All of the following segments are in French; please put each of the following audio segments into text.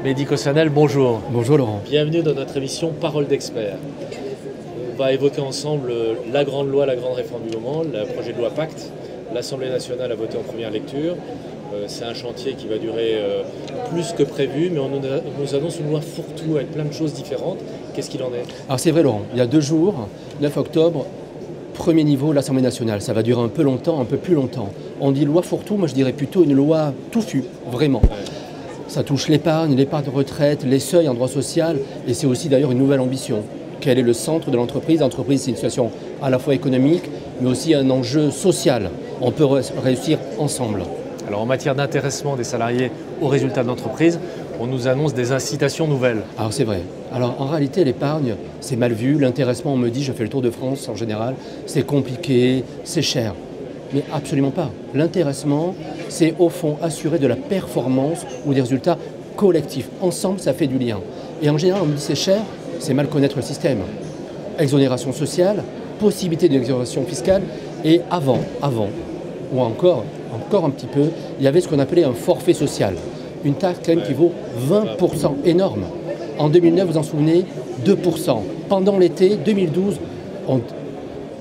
Médico-Sanel, bonjour. Bonjour Laurent. Bienvenue dans notre émission Parole d'experts. On va évoquer ensemble la grande loi, la grande réforme du moment, le projet de loi Pacte. L'Assemblée nationale a voté en première lecture. C'est un chantier qui va durer plus que prévu, mais on nous annonce une loi fourre-tout avec plein de choses différentes. Qu'est-ce qu'il en est? Alors c'est vrai Laurent, il y a 2 jours, 9 octobre, premier niveau, l'Assemblée nationale. Ça va durer un peu longtemps, un peu plus longtemps. On dit loi fourre-tout, moi je dirais plutôt une loi touffue, vraiment. Ouais. Ça touche l'épargne de retraite, les seuils en droit social, et c'est aussi d'ailleurs une nouvelle ambition. Quel est le centre de l'entreprise? L'entreprise, c'est une situation à la fois économique, mais aussi un enjeu social. On peut réussir ensemble. Alors en matière d'intéressement des salariés aux résultats de l'entreprise, on nous annonce des incitations nouvelles. Alors c'est vrai. Alors en réalité, l'épargne, c'est mal vu. L'intéressement, on me dit, je fais le tour de France en général, c'est compliqué, c'est cher. Mais absolument pas. L'intéressement, c'est au fond assurer de la performance ou des résultats collectifs. Ensemble, ça fait du lien. Et en général, on me dit c'est cher, c'est mal connaître le système. Exonération sociale, possibilité d'exonération fiscale, et avant, ou encore un petit peu, il y avait ce qu'on appelait un forfait social. Une taxe quand même qui vaut 20%, énorme. En 2009, vous en souvenez, 2%. Pendant l'été 2012, on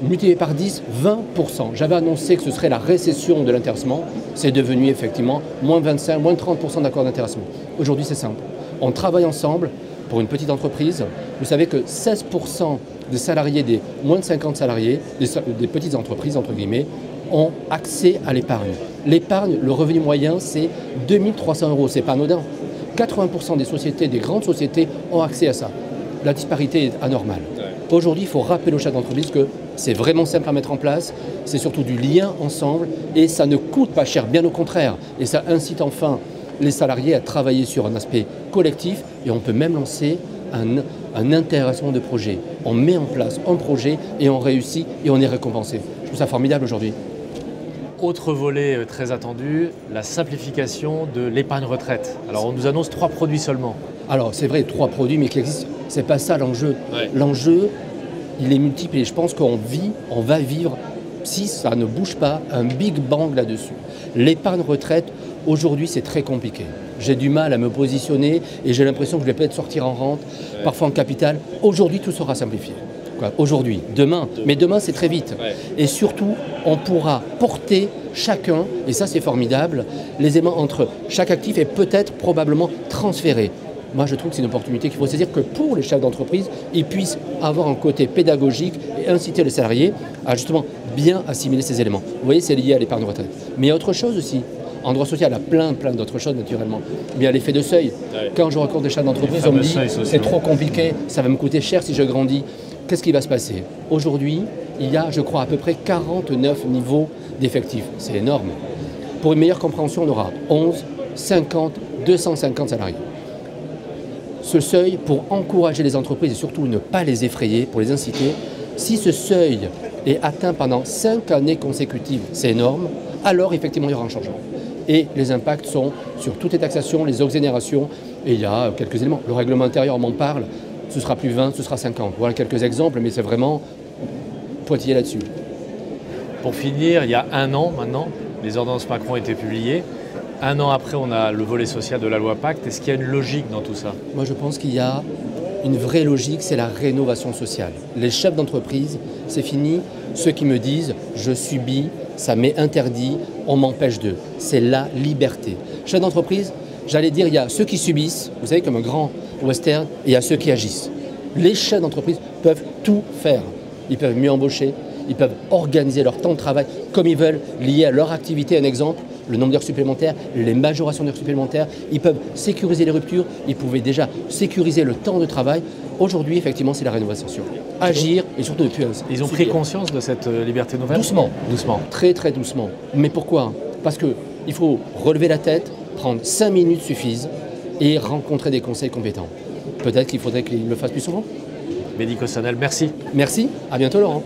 multiplié par 10, 20%. J'avais annoncé que ce serait la récession de l'intéressement. C'est devenu effectivement moins 25, moins 30% d'accord d'intéressement. Aujourd'hui, c'est simple. On travaille ensemble pour une petite entreprise. Vous savez que 16% des salariés, des moins de 50 salariés, des petites entreprises, entre guillemets, ont accès à l'épargne. L'épargne, le revenu moyen, c'est 2300 €. C'est pas anodin. 80% des sociétés, des grandes sociétés, ont accès à ça. La disparité est anormale. Aujourd'hui, il faut rappeler aux chefs d'entreprise que c'est vraiment simple à mettre en place, c'est surtout du lien ensemble et ça ne coûte pas cher, bien au contraire. Et ça incite enfin les salariés à travailler sur un aspect collectif et on peut même lancer un intéressement de projet. On met en place un projet et on réussit et on est récompensé. Je trouve ça formidable aujourd'hui. Autre volet très attendu, la simplification de l'épargne retraite. Alors on nous annonce 3 produits seulement. Alors c'est vrai, 3 produits mais qui existent, c'est pas ça l'enjeu. Ouais. L'enjeu, il est multiple et je pense qu'on va vivre, si ça ne bouge pas, un big bang là-dessus. L'épargne retraite, aujourd'hui c'est très compliqué. J'ai du mal à me positionner et j'ai l'impression que je vais peut-être sortir en rente, parfois en capital. Aujourd'hui tout sera simplifié. Aujourd'hui, demain, mais demain c'est très vite. Ouais. Et surtout, on pourra porter chacun, et ça c'est formidable, les aimants entre chaque actif et peut-être probablement transférer. Moi je trouve que c'est une opportunité qu'il faut saisir que pour les chefs d'entreprise, ils puissent avoir un côté pédagogique et inciter les salariés à justement bien assimiler ces éléments. Vous voyez, c'est lié à l'épargne retraite. Mais il y a autre chose aussi. En droit social, il y a plein d'autres choses naturellement. Mais il y a l'effet de seuil. Ouais. Quand je rencontre des chefs d'entreprise, on me dit c'est trop compliqué, ça va me coûter cher si je grandis. Qu'est-ce qui va se passer? Aujourd'hui, il y a, je crois, à peu près 49 niveaux d'effectifs. C'est énorme. Pour une meilleure compréhension, on aura 11, 50, 250 salariés. Ce seuil, pour encourager les entreprises et surtout ne pas les effrayer, pour les inciter, si ce seuil est atteint pendant 5 années consécutives, c'est énorme, alors effectivement il y aura un changement. Et les impacts sont sur toutes les taxations, les exonérations, et il y a quelques éléments. Le règlement intérieur m'en parle, ce sera plus 20, ce sera 50. Voilà quelques exemples, mais c'est vraiment pointillé là-dessus. Pour finir, il y a 1 an maintenant, les ordonnances Macron ont été publiées. 1 an après, on a le volet social de la loi Pacte. Est-ce qu'il y a une logique dans tout ça? Moi, je pense qu'il y a une vraie logique, c'est la rénovation sociale. Les chefs d'entreprise, c'est fini. Ceux qui me disent « je subis, ça m'est interdit, on m'empêche d'eux ». C'est la liberté. Chef d'entreprise, j'allais dire, il y a ceux qui subissent, vous savez, comme un grand western, et il y a ceux qui agissent. Les chefs d'entreprise peuvent tout faire. Ils peuvent mieux embaucher, ils peuvent organiser leur temps de travail comme ils veulent, lié à leur activité. Un exemple, le nombre d'heures supplémentaires, les majorations d'heures supplémentaires. Ils peuvent sécuriser les ruptures, ils pouvaient déjà sécuriser le temps de travail. Aujourd'hui, effectivement, c'est la rénovation. Agir et surtout ne plus... Ils ont pris conscience de cette liberté nouvelle? Doucement. Très, très doucement. Mais pourquoi? Parce qu'il faut relever la tête, prendre 5 minutes suffisent et rencontrer des conseils compétents. Peut-être qu'il faudrait qu'ils le fassent plus souvent. Médico-Sanel, merci. Merci, à bientôt Laurent.